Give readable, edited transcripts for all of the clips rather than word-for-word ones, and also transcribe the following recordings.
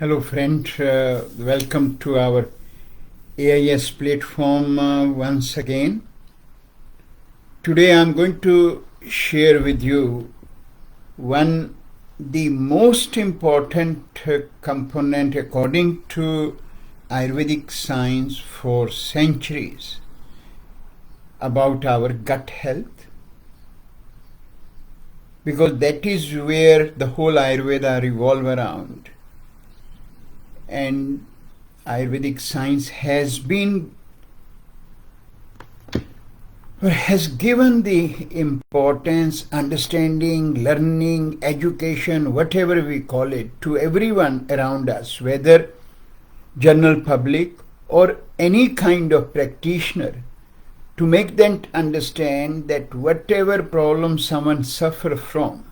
Hello friend, welcome to our AIS platform once again. Today I'm going to share with you the most important component according to Ayurvedic science for centuries about our gut health, because that is where the whole Ayurveda revolves around. And Ayurvedic science has given the importance, understanding, learning, education, whatever we call it, to everyone around us, whether general public or any kind of practitioner, to make them understand that whatever problem someone suffers from,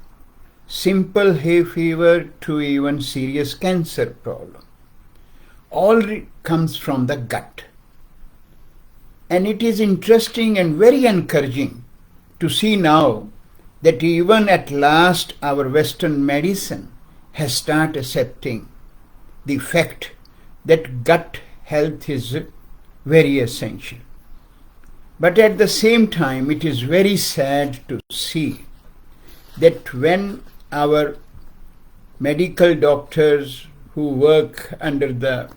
simple hay fever to even serious cancer problem, all comes from the gut. And it is interesting and very encouraging to see now that even at last our Western medicine has started accepting the fact that gut health is very essential. But at the same time, it is very sad to see that when our medical doctors who work under the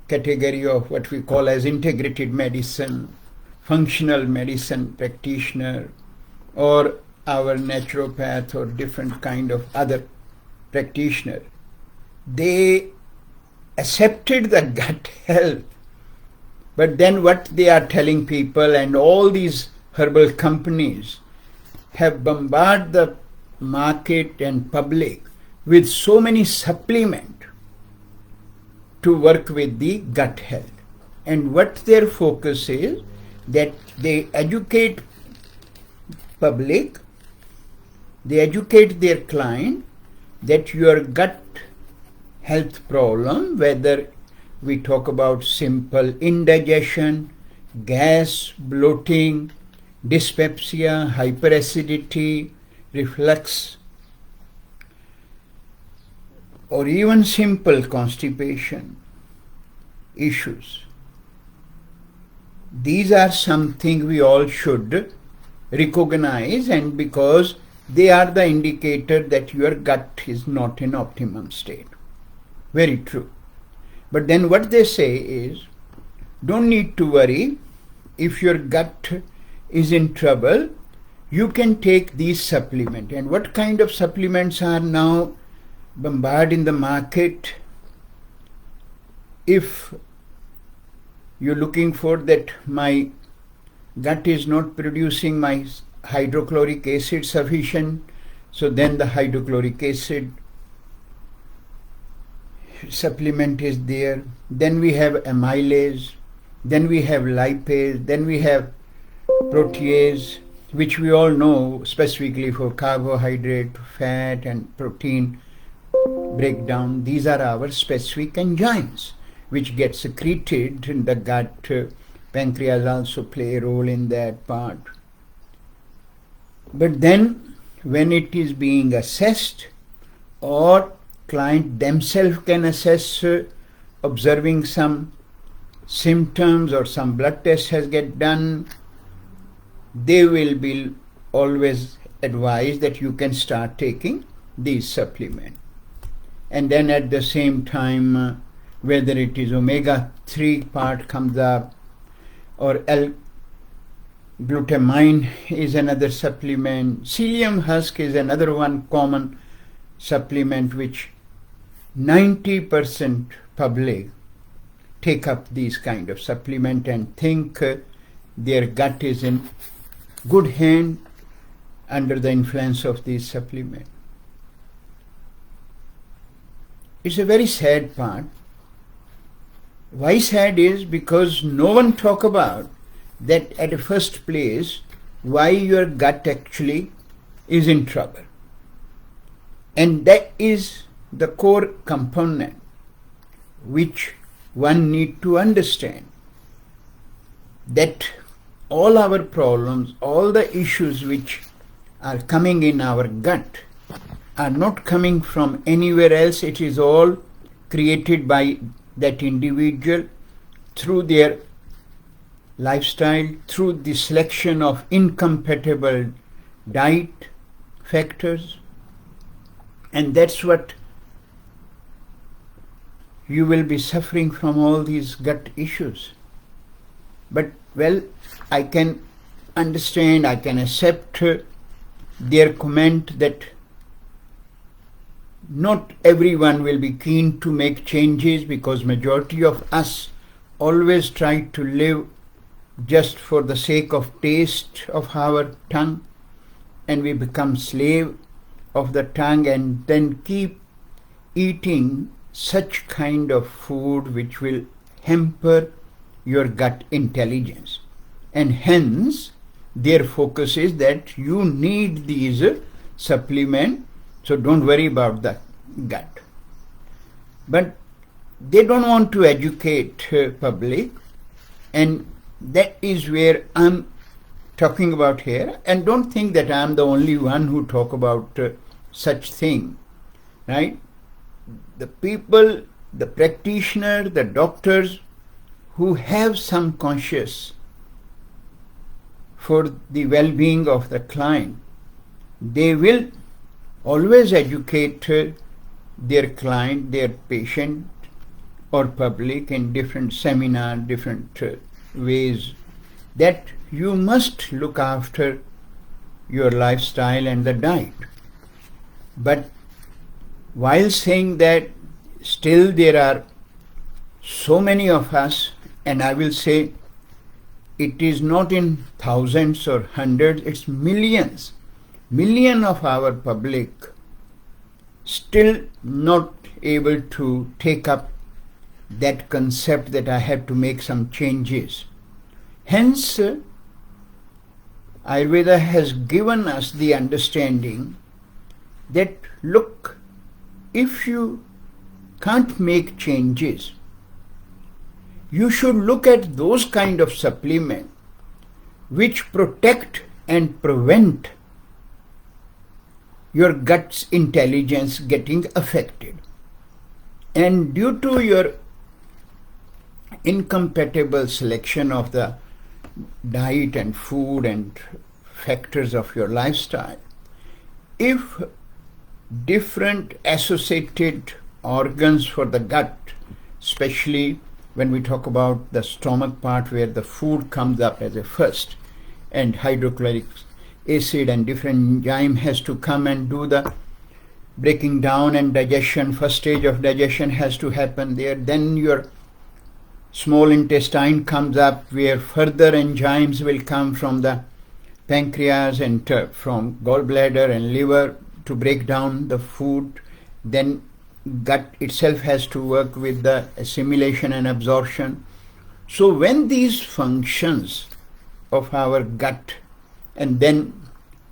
category of what we call as integrated medicine, functional medicine practitioner, or our naturopath or different kind of other practitioner, they accepted the gut health. But then what they are telling people, and all these herbal companies have bombarded the market and public with so many supplements to work with the gut health. And what their focus is, that they educate public, they educate their client that your gut health problem, whether we talk about simple indigestion, gas, bloating, dyspepsia, hyperacidity, reflux, or even simple constipation issues. These are something we all should recognize, and because they are the indicator that your gut is not in optimum state. Very true. But then what they say is, don't need to worry. If your gut is in trouble, you can take these supplements. And what kind of supplements are now bombarded in the market? If you're looking for that my gut is not producing my hydrochloric acid sufficient, so then the hydrochloric acid supplement is there. Then we have amylase, then we have lipase, then we have protease, which we all know specifically for carbohydrate, fat and protein breakdown. These are our specific enzymes which get secreted in the gut. Pancreas also play a role in that part. But then when it is being assessed, or client themselves can assess, observing some symptoms or some blood test has get done, they will be always advised that you can start taking these supplements. And then at the same time, whether it is omega-3 part comes up, or L-glutamine is another supplement, psyllium husk is another one common supplement which 90% public take up these kind of supplement and think their gut is in good hand under the influence of these supplements. It's a very sad part. Why sad is because no one talk about that at the first place why your gut actually is in trouble. And that is the core component which one need to understand, that all our problems, all the issues which are coming in our gut are not coming from anywhere else. It is all created by that individual through their lifestyle, through the selection of incompatible diet factors, and that's what you will be suffering from, all these gut issues. But well, I can understand, I can accept their comment that not everyone will be keen to make changes, because majority of us always try to live just for the sake of taste of our tongue, and we become slave of the tongue and then keep eating such kind of food which will hamper your gut intelligence. And hence their focus is that you need these supplements, so don't worry about the gut. But they don't want to educate public, and that is where I'm talking about here. And don't think that I'm the only one who talk about such thing, right? The people, the practitioner, the doctors who have some conscience for the well-being of the client, they will always educate their client, their patient or public in different seminars, different ways, that you must look after your lifestyle and the diet. But while saying that, still there are so many of us, and I will say it is not in thousands or hundreds, it's millions of our public still not able to take up that concept that I have to make some changes. Hence, Ayurveda has given us the understanding that, look, if you can't make changes, you should look at those kind of supplements which protect and prevent your gut's intelligence getting affected. And due to your incompatible selection of the diet and food and factors of your lifestyle, if different associated organs for the gut, especially when we talk about the stomach part where the food comes up as a first, and hydrochloric acid and different enzyme has to come and do the breaking down and digestion. First stage of digestion has to happen there. Then your small intestine comes up where further enzymes will come from the pancreas and from gallbladder and liver to break down the food. Then gut itself has to work with the assimilation and absorption. So when these functions of our gut, and then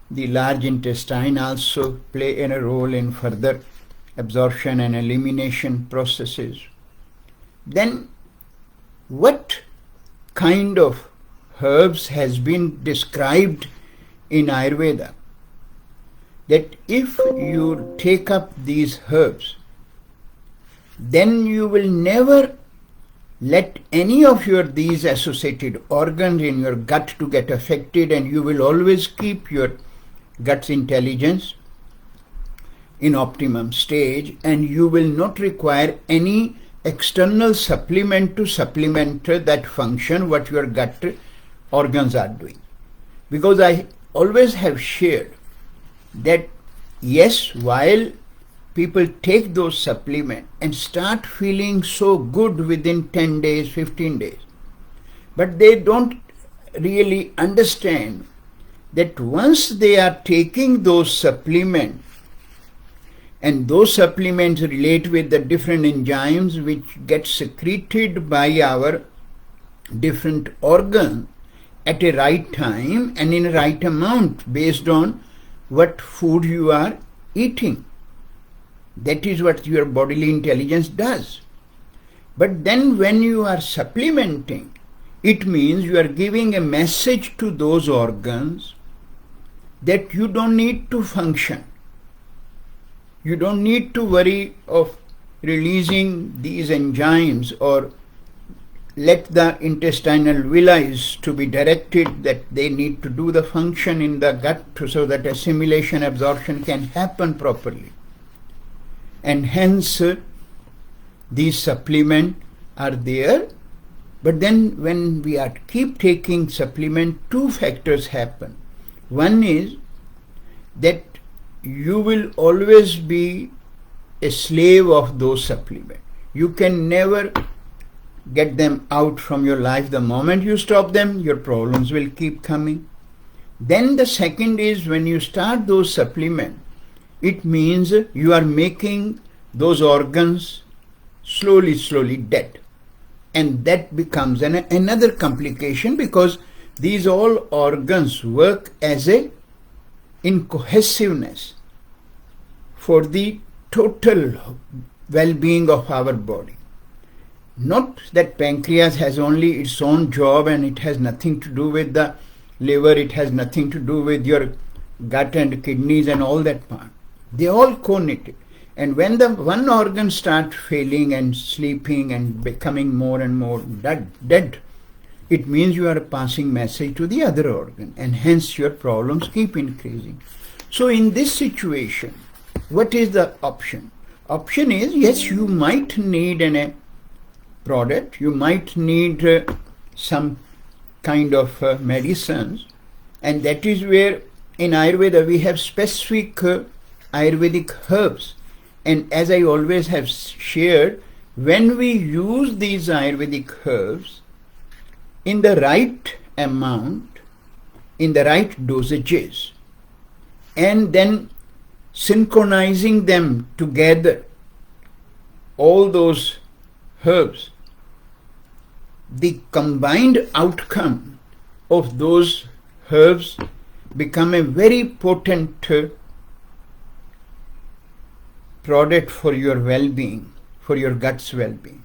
the large intestine also play a role in further absorption and elimination processes, then what kind of herbs has been described in Ayurveda? That if you take up these herbs, then you will never let any of these associated organs in your gut to get affected, and you will always keep your gut's intelligence in optimum stage, and you will not require any external supplement to supplement that function what your gut organs are doing. Because I always have shared that yes, while people take those supplements and start feeling so good within 10 days, 15 days, but they don't really understand that once they are taking those supplements, and those supplements relate with the different enzymes which get secreted by our different organs at a right time and in a right amount based on what food you are eating. That is what your bodily intelligence does. But then when you are supplementing, it means you are giving a message to those organs that you don't need to function. You don't need to worry of releasing these enzymes, or let the intestinal villi to be directed that they need to do the function in the gut so that assimilation, absorption can happen properly. And hence these supplements are there. But then when we are keep taking supplement, two factors happen. One is that you will always be a slave of those supplements. You can never get them out from your life. The moment you stop them, your problems will keep coming. Then the second is, when you start those supplements, it means you are making those organs slowly dead. And that becomes another complication, because these all organs work as in cohesiveness for the total well-being of our body. Not that pancreas has only its own job and it has nothing to do with the liver, it has nothing to do with your gut and kidneys and all that part. They all co-knitted. And when the one organ starts failing and sleeping and becoming more and more dead, it means you are passing message to the other organ, and hence your problems keep increasing. So in this situation, what is the option? Option is, yes, you might need a product, you might need some kind of medicines, and that is where in Ayurveda we have specific Ayurvedic herbs. And as I always have shared, when we use these Ayurvedic herbs in the right amount, in the right dosages, and then synchronizing them together, all those herbs, the combined outcome of those herbs become a very potent product for your well-being, for your gut's well-being.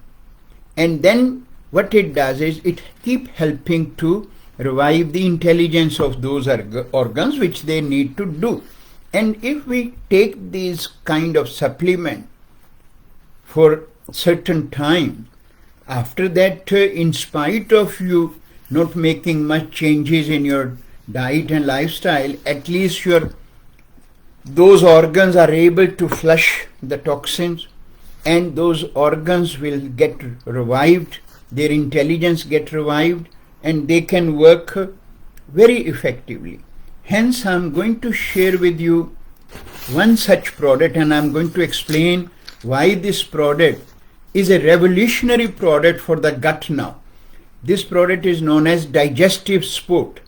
And then what it does is it keep helping to revive the intelligence of those organs which they need to do. And if we take these kind of supplement for certain time, after that, in spite of you not making much changes in your diet and lifestyle, at least those organs are able to flush the toxins, and those organs will get revived, their intelligence get revived, and they can work very effectively. Hence, I am going to share with you one such product, and I am going to explain why this product is a revolutionary product for the gut now. This product is known as Digestive Sport.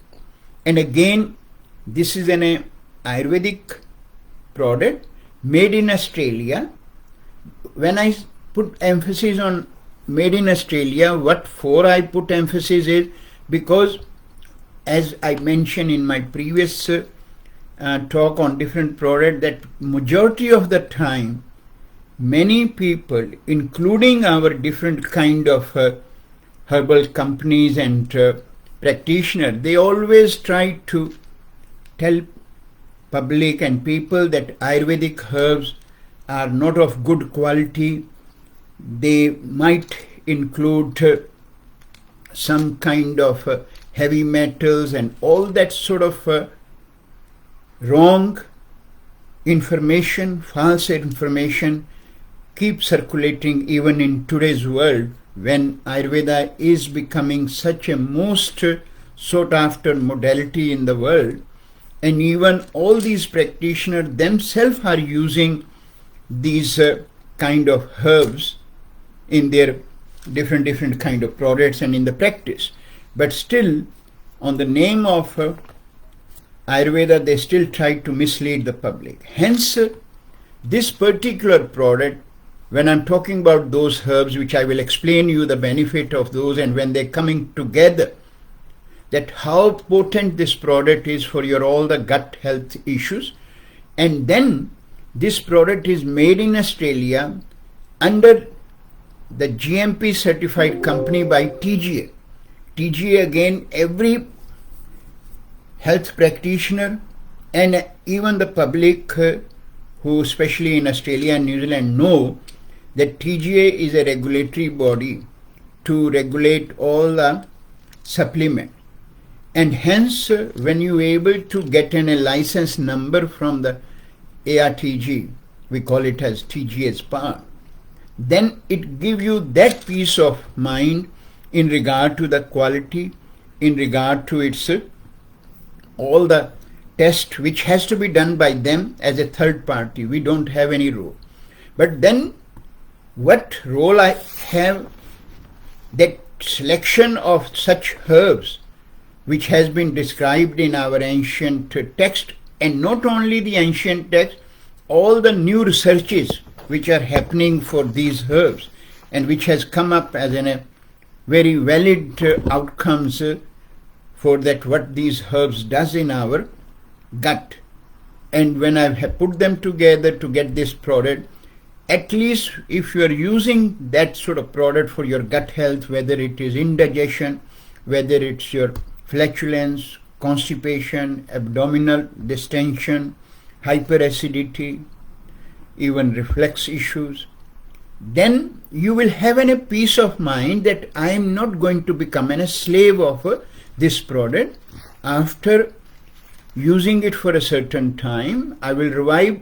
And again, this is an Ayurvedic product made in Australia. When I put emphasis on made in Australia, what for I put emphasis is because, as I mentioned in my previous talk on different products, that majority of the time many people, including our different kind of herbal companies and practitioners, they always try to tell public and people that Ayurvedic herbs are not of good quality. They might include some kind of heavy metals and all that sort of wrong information, false information keep circulating even in today's world, when Ayurveda is becoming such a most sought after modality in the world, and even all these practitioners themselves are using these kind of herbs in their different kind of products and in the practice. But still, on the name of Ayurveda, they still try to mislead the public. Hence, this particular product, when I'm talking about those herbs, which I will explain you the benefit of those, and when they're coming together, that how potent this product is for your all the gut health issues. And then this product is made in Australia under the GMP certified company by TGA. TGA, again, every health practitioner and even the public who especially in Australia and New Zealand know that TGA is a regulatory body to regulate all the supplement. And hence, when you are able to get a license number from the ARTG, we call it as TGA-certified, then it gives you that peace of mind in regard to the quality, in regard to its all the test which has to be done by them as a third party. We don't have any role. But then what role I have, that selection of such herbs which has been described in our ancient text, and not only the ancient text, all the new researches which are happening for these herbs and which has come up as a very valid outcomes for that what these herbs does in our gut. And when I have put them together to get this product, at least if you are using that sort of product for your gut health, whether it is indigestion, whether it's your flatulence, constipation, abdominal distension, hyperacidity, even reflux issues, then you will have a peace of mind that I am not going to become a slave of this product. After using it for a certain time, I will revive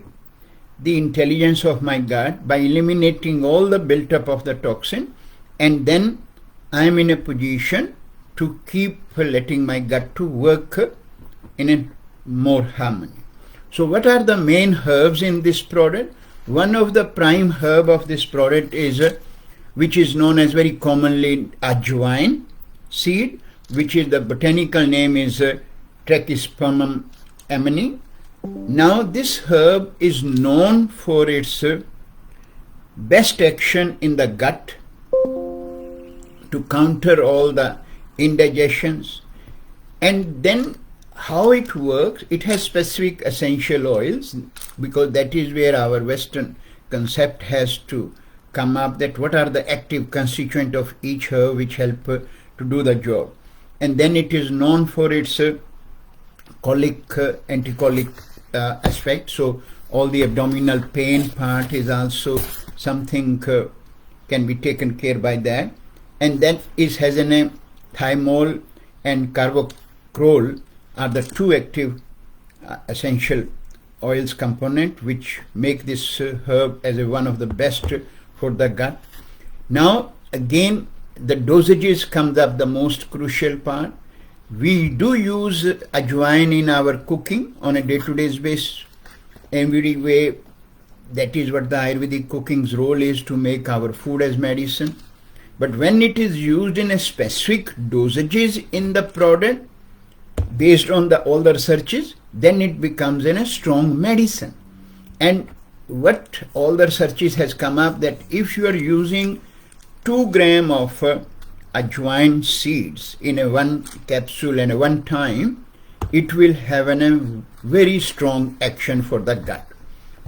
the intelligence of my gut by eliminating all the built-up of the toxin, and then I am in a position to keep letting my gut to work in a more harmony. So what are the main herbs in this product? One of the prime herb of this product is which is known as very commonly ajwain seed, which is the botanical name is Trachispermum amani. Now this herb is known for its best action in the gut to counter all the indigestions. And then how it works, it has specific essential oils, because that is where our Western concept has to come up, that what are the active constituent of each herb which help to do the job. And then it is known for its colic, anticolic aspect. So all the abdominal pain part is also something can be taken care by that. And that has a name, thymol and carboxyl are the two active essential oils component which make this herb as one of the best for the gut. Now again, the dosages comes up the most crucial part. We do use ajwain in our cooking on a day-to-day basis. Every way, that is what the Ayurvedic cooking's role is, to make our food as medicine. But when it is used in a specific dosages in the product, based on all the researches, then it becomes a strong medicine. And what all the researches has come up, that if you are using 2 grams of ajwain seeds in a one capsule and a one time, it will have a very strong action for the gut.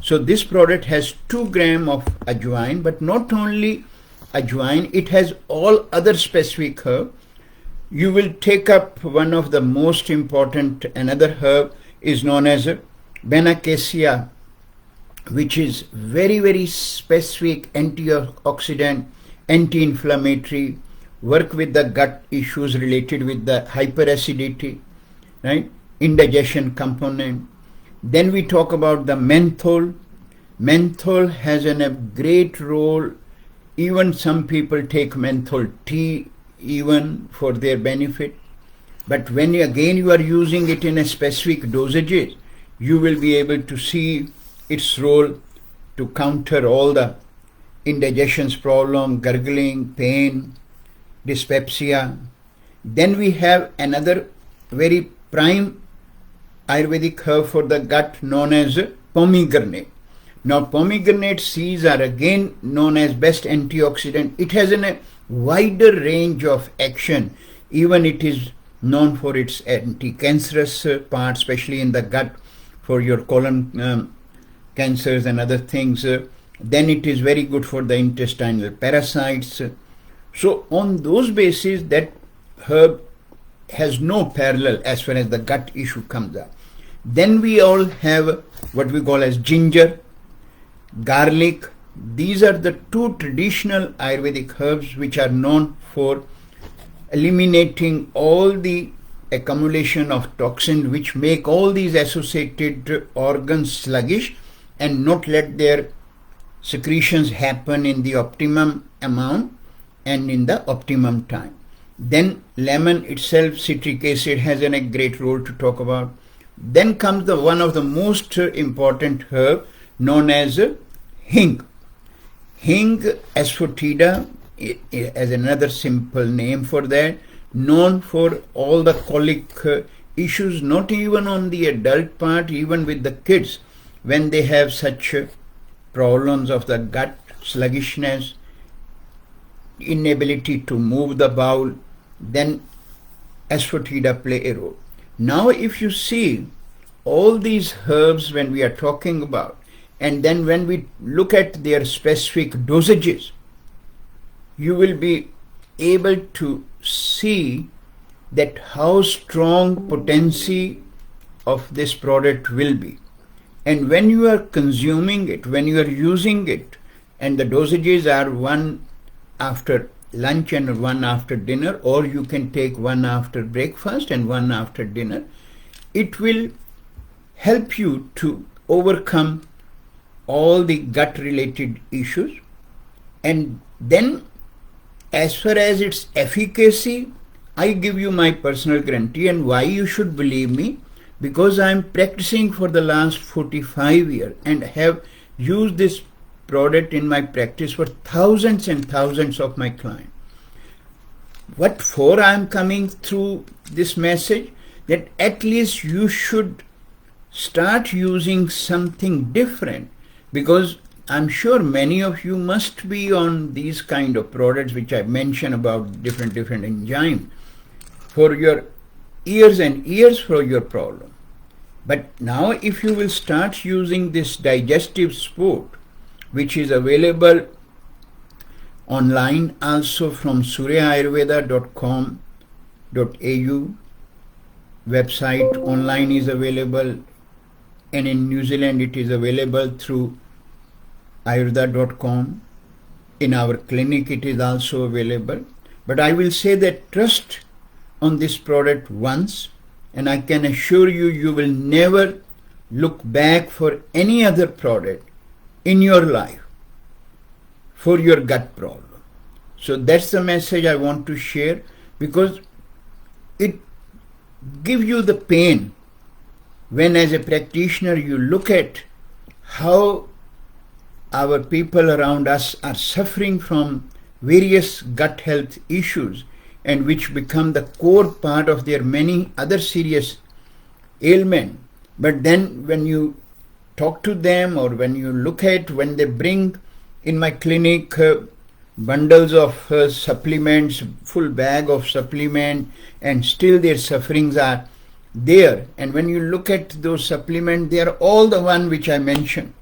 So this product has 2 grams of ajwain, but not only ajwain, it has all other specific herb. You will take up one of the most important, another herb is known as Benacacia, which is very, very specific antioxidant, anti-inflammatory, work with the gut issues related with the hyperacidity, right? Indigestion component. Then we talk about the menthol. Menthol has a great role. Even some people take menthol tea even for their benefit. But when you are using it in a specific dosages, you will be able to see its role to counter all the indigestion problem, gurgling, pain, dyspepsia. Then we have another very prime Ayurvedic herb for the gut known as pomegranate. Now pomegranate seeds are again known as best antioxidant. It has a wider range of action. Even it is known for its anti-cancerous part, especially in the gut for your colon cancers and other things. Then it is very good for the intestinal parasites. So on those bases, that herb has no parallel as far as the gut issue comes up. Then we all have what we call as ginger, garlic, These are the two traditional Ayurvedic herbs which are known for eliminating all the accumulation of toxin which make all these associated organs sluggish and not let their secretions happen in the optimum amount and in the optimum time. Then lemon itself, citric acid, has a great role to talk about. Then comes the one of the most important herb known as hing. Hing asafoetida as another simple name for that, known for all the colic issues, not even on the adult part, even with the kids when they have such problems of the gut, sluggishness, inability to move the bowel, then asafoetida play a role. Now if you see all these herbs when we are talking about, and then when we look at their specific dosages, you will be able to see that how strong potency of this product will be. And when you are consuming it, when you are using it, and the dosages are one after lunch and one after dinner, or you can take one after breakfast and one after dinner, it will help you to overcome all the gut related issues. And then as far as its efficacy, I give you my personal guarantee. And why you should believe me? Because I am practicing for the last 45 years and have used this product in my practice for thousands and thousands of my clients. What for I am coming through this message? That at least you should start using something different, because I'm sure many of you must be on these kind of products which I mentioned about different enzymes for your years and years for your problem. But now if you will start using this Digestive Sport, which is available online also from suryaayurveda.com.au website, online is available, and in New Zealand it is available through ayurveda.com. In our clinic it is also available. But I will say that trust on this product once, and I can assure you, you will never look back for any other product in your life for your gut problem. So that's the message I want to share, because it gives you the pain when as a practitioner you look at how our people around us are suffering from various gut health issues, and which become the core part of their many other serious ailments. But then when you talk to them, or when you look at when they bring in my clinic bundles of supplements, full bag of supplement, and still their sufferings are there, and when you look at those supplements, they are all the one which I mentioned.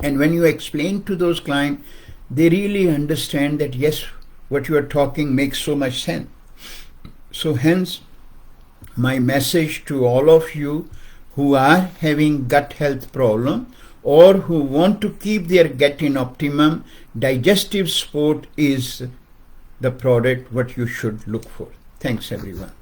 And when you explain to those clients, they really understand that yes, what you are talking makes so much sense. So hence my message to all of you who are having gut health problem or who want to keep their gut in optimum, Digestive Sport is the product what you should look for. Thanks everyone.